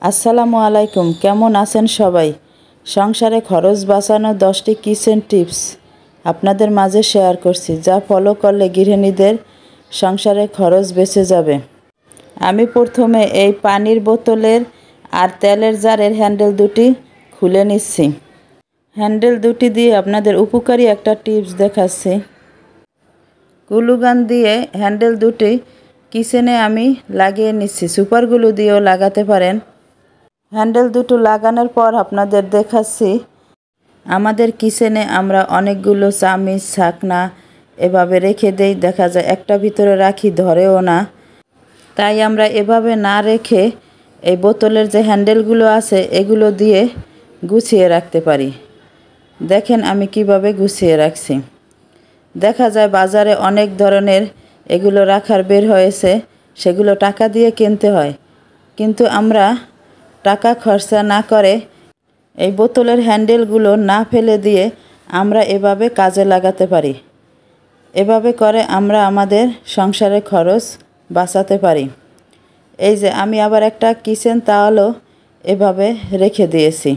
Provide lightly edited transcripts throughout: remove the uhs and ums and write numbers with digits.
আসসালামু আলাইকুম। কেমন আছেন সবাই? সংসারে খরচ বাঁচানোর 10টি কিচেন টিপস আপনাদের মাঝে শেয়ার করছি, যা ফলো করলে গৃহিণীদের সংসারে খরচ বেঁচে যাবে। আমি প্রথমে এই পানির বোতলের আর তেলের জারের হ্যান্ডেল দুটি খুলে নিচ্ছি। হ্যান্ডেল দুটি দিয়ে আপনাদের উপকারী একটা টিপস দেখাচ্ছি। গ্লু গান দিয়ে হ্যান্ডেল দুটি কিচেনে আমি লাগিয়ে নিচ্ছি। সুপার গ্লু দিয়েও লাগাতে পারেন। হ্যান্ডেল দুটো লাগানোর পর আপনাদের দেখাচ্ছি, আমাদের কিচেনে আমরা অনেকগুলো চামিচ ছাকনা এভাবে রেখে দেই, দেখা যায় একটা ভিতরে রাখি ধরেও না। তাই আমরা এভাবে না রেখে এই বোতলের যে হ্যান্ডেলগুলো আছে এগুলো দিয়ে গুছিয়ে রাখতে পারি। দেখেন আমি কিভাবে গুছিয়ে রাখছি। দেখা যায় বাজারে অনেক ধরনের এগুলো রাখার বের হয়েছে, সেগুলো টাকা দিয়ে কিনতে হয়, কিন্তু আমরা টাকা খরচা না করে এই বোতলের হ্যান্ডেলগুলো না ফেলে দিয়ে আমরা এভাবে কাজে লাগাতে পারি। এভাবে করে আমরা আমাদের সংসারের খরচ বাঁচাতে পারি। এই যে আমি আবার একটা কিচেন তাওয়ালও এভাবে রেখে দিয়েছি।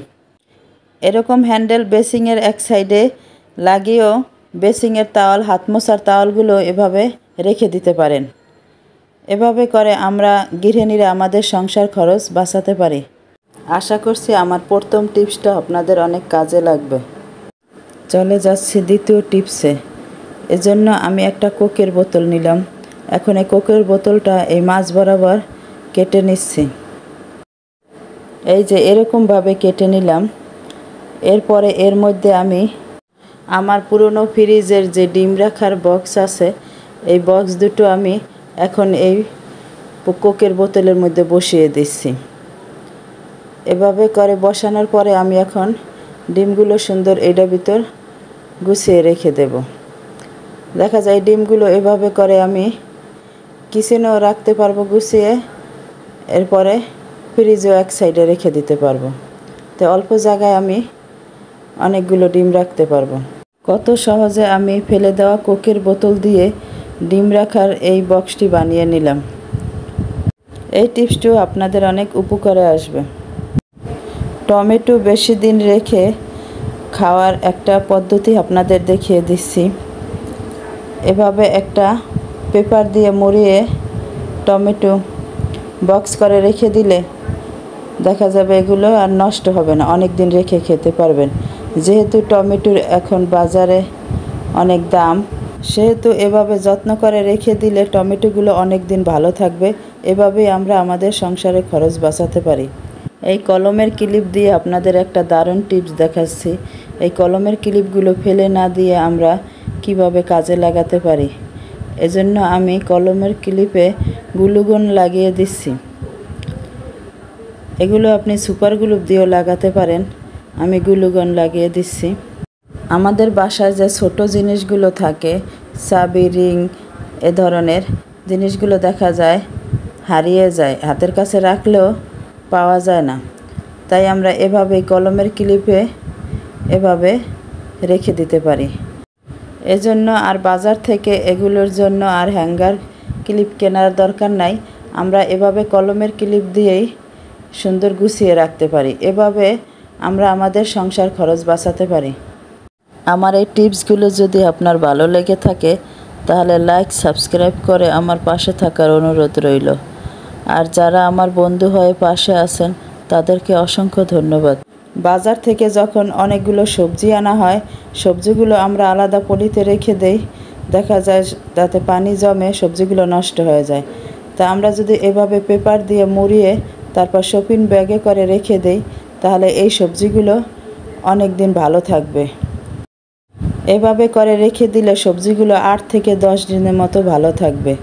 এরকম হ্যান্ডেল বেসিংয়ের এক সাইডে লাগিয়েও বেসিংয়ের তাওয়াল, হাত মোছার তাওয়ালগুলো এভাবে রেখে দিতে পারেন। এভাবে করে আমরা গৃহিণীরা আমাদের সংসার খরচ বাঁচাতে পারি। আশা করছি আমার প্রথম টিপসটা আপনাদের অনেক কাজে লাগবে। চলে যাচ্ছি দ্বিতীয় টিপসে। এজন্য আমি একটা কোকের বোতল নিলাম। এখন এই কোকের বোতলটা এই মাছ বরাবর কেটে নিচ্ছি। এই যে এরকমভাবে কেটে নিলাম। এরপরে এর মধ্যে আমি আমার পুরনো ফ্রিজের যে ডিম রাখার বক্স আছে, এই বক্স দুটো আমি এখন এই কোকের বোতলের মধ্যে বসিয়ে দিচ্ছি। এভাবে করে বসানোর পরে আমি এখন ডিমগুলো সুন্দর এটার ভিতর গুছিয়ে রেখে দেব। দেখা যায় ডিমগুলো এভাবে করে আমি কিচেনেও রাখতে পারবো গুছিয়ে, এরপরে ফ্রিজেও এক সাইডে রেখে দিতে পারবো। তো অল্প জায়গায় আমি অনেকগুলো ডিম রাখতে পারবো। কত সহজে আমি ফেলে দেওয়া কোকের বোতল দিয়ে ডিম রাখার এই বক্সটি বানিয়ে নিলাম। এই টিপসটিও আপনাদের অনেক উপকারে আসবে। টমেটো বেশি দিন রেখে খাওয়ার একটা পদ্ধতি আপনাদের দেখিয়ে দিচ্ছি। এভাবে একটা পেপার দিয়ে মুড়িয়ে টমেটো বক্স করে রেখে দিলে দেখা যাবে এগুলো আর নষ্ট হবে না, অনেক দিন রেখে খেতে পারবেন। যেহেতু টমেটোর এখন বাজারে অনেক দাম, সেহেতু এভাবে যত্ন করে রেখে দিলে টমেটোগুলো অনেক দিন ভালো থাকবে। এভাবেই আমরা আমাদের সংসারে খরচ বাঁচাতে পারি। এই কলমের ক্লিপ দিয়ে আপনাদের একটা দারুণ টিপস দেখাচ্ছি। এই কলমের ক্লিপগুলো ফেলে না দিয়ে আমরা কিভাবে কাজে লাগাতে পারি। এজন্য আমি কলমের ক্লিপে গ্লু গান লাগিয়ে দিচ্ছি। এগুলো আপনি সুপার গ্লু দিয়েও লাগাতে পারেন। আমি গ্লু গান লাগিয়ে দিচ্ছি। আমাদের বাসায় যে ছোট জিনিসগুলো থাকে, চাবি, রিং, এ ধরনের জিনিসগুলো দেখা যায় হারিয়ে যায়, হাতের কাছে রাখলেও পাওয়া যায় না। তাই আমরা এভাবে কলমের ক্লিপে এভাবে রেখে দিতে পারি। এজন্য আর বাজার থেকে এগুলোর জন্য আর হ্যাঙ্গার ক্লিপ কেনার দরকার নাই। আমরা এভাবে কলমের ক্লিপ দিয়েই সুন্দর গুছিয়ে রাখতে পারি। এভাবে আমরা আমাদের সংসার খরচ বাঁচাতে পারি। আমার এই টিপসগুলো যদি আপনার ভালো লেগে থাকে তাহলে লাইক, সাবস্ক্রাইব করে আমার পাশে থাকার অনুরোধ রইল। আর যারা আমার বন্ধু হয়ে পাশে আছেন তাদেরকে অসংখ্য ধন্যবাদ। বাজার থেকে যখন অনেকগুলো সবজি আনা হয়, সবজিগুলো আমরা আলাদা পলিতে রেখে দেই, দেখা যায় তাতে পানি জমে সবজিগুলো নষ্ট হয়ে যায়। তা আমরা যদি এভাবে পেপার দিয়ে মুড়িয়ে তারপর শপিং ব্যাগে করে রেখে দেই, তাহলে এই সবজিগুলো অনেক দিন ভালো থাকবে। এভাবে করে রেখে দিলে সবজিগুলো 8 থেকে 10 দিনের মতো ভালো থাকবে।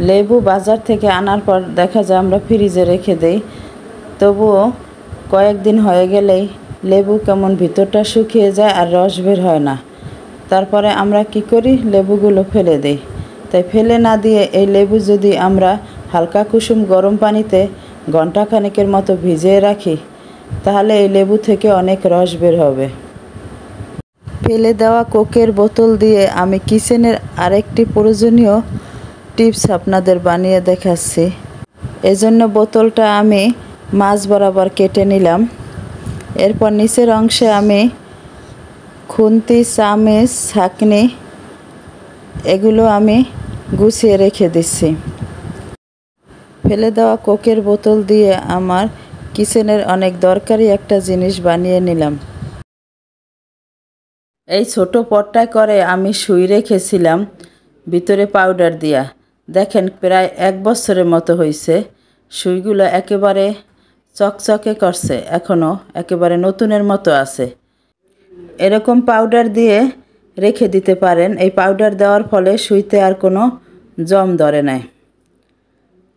লেবু বাজার থেকে আনার পর দেখা যায় আমরা ফ্রিজে রেখে দেই, তবুও কয়েকদিন হয়ে গেলেই লেবু কেমন ভিতরটা শুকিয়ে যায় আর রস বের হয় না। তারপরে আমরা কি করি, লেবুগুলো ফেলে দিই। তাই ফেলে না দিয়ে এই লেবু যদি আমরা হালকা কুসুম গরম পানিতে ঘন্টাখানেকের মতো ভিজিয়ে রাখি, তাহলে এই লেবু থেকে অনেক রস বের হবে। ফেলে দেওয়া কোকের বোতল দিয়ে আমি কিচেনের আরেকটি প্রয়োজনীয় টিপস আপনাদের বানিয়ে দেখাচ্ছি। এজন্য বোতলটা আমি মাছ বরাবর কেটে নিলাম। এরপর নিচের অংশে আমি খুন্তি, চামচ, ছাঁকনি এগুলো আমি গুছিয়ে রেখে দিচ্ছি। ফেলে দেওয়া কোকের বোতল দিয়ে আমার কিচেনের অনেক দরকারি একটা জিনিস বানিয়ে নিলাম। এই ছোট পটটায় করে আমি সুই রেখেছিলাম ভিতরে পাউডার দিয়া। দেখেন প্রায় 1 বছরের মতো হয়েছে। সুইগুলো একেবারে চকচকে করছে, এখনও একেবারে নতুনের মতো আছে। এরকম পাউডার দিয়ে রেখে দিতে পারেন। এই পাউডার দেওয়ার ফলে সুইতে আর কোনো জং ধরে নাই।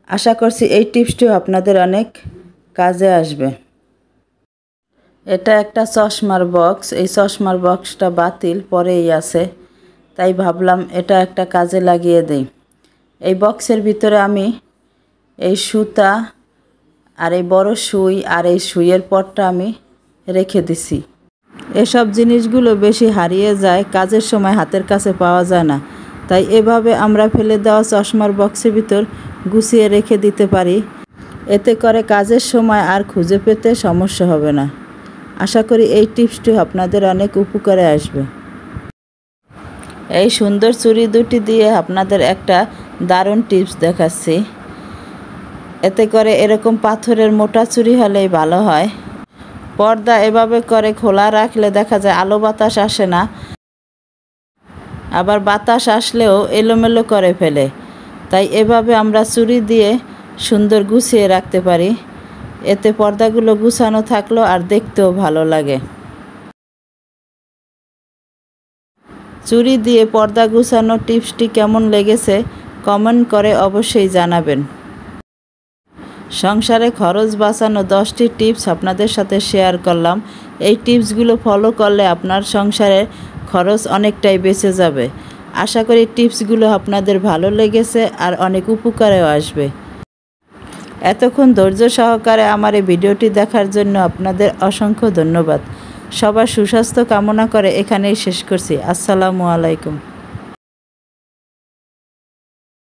আশা করছি এই টিপসটিও আপনাদের অনেক কাজে আসবে। এটা একটা চশমার বক্স। এই চশমার বক্সটা বাতিল পরেই আছে, তাই ভাবলাম এটা একটা কাজে লাগিয়ে দেই। এই বক্সের ভিতরে আমি এই সুতা আর এই বড় সুই আর এই সুইয়ের পটটা আমি রেখে দিছি। এসব জিনিসগুলো বেশি হারিয়ে যায়, কাজের সময় হাতের কাছে পাওয়া যায় না, তাই এভাবে আমরা ফেলে দেওয়া চশমার বক্সের ভিতর গুছিয়ে রেখে দিতে পারি। এতে করে কাজের সময় আর খুঁজে পেতে সমস্যা হবে না। আশা করি এই টিপসটি আপনাদের অনেক উপকারে আসবে। এই সুন্দর চুড়ি দুটি দিয়ে আপনাদের একটা দারুণ টিপস দেখাচ্ছি। এতে করে এরকম পাথরের মোটা চুড়ি হলেই ভালো হয়। পর্দা এভাবে করে খোলা রাখলে দেখা যায় আলো বাতাস আসে না, আবার বাতাস আসলেও এলোমেলো করে ফেলে। তাই এভাবে আমরা চুড়ি দিয়ে সুন্দর গুছিয়ে রাখতে পারি। এতে পর্দাগুলো গুছানো থাকলো আর দেখতেও ভালো লাগে। চুড়ি দিয়ে পর্দা গুছানো টিপসটি কেমন লেগেছে কমেন্ট করে অবশ্যই জানাবেন। সংসারে খরচ বাঁচানো 10টি টিপস আপনাদের সাথে শেয়ার করলাম। এই টিপসগুলো ফলো করলে আপনার সংসারের খরচ অনেকটাই বেঁচে যাবে। আশা করি টিপসগুলো আপনাদের ভালো লেগেছে আর অনেক উপকারেও আসবে। এতক্ষণ ধৈর্য সহকারে আমার এই ভিডিওটি দেখার জন্য আপনাদের অসংখ্য ধন্যবাদ। সবার সুস্বাস্থ্য কামনা করে এখানেই শেষ করছি। আসসালামু আলাইকুম।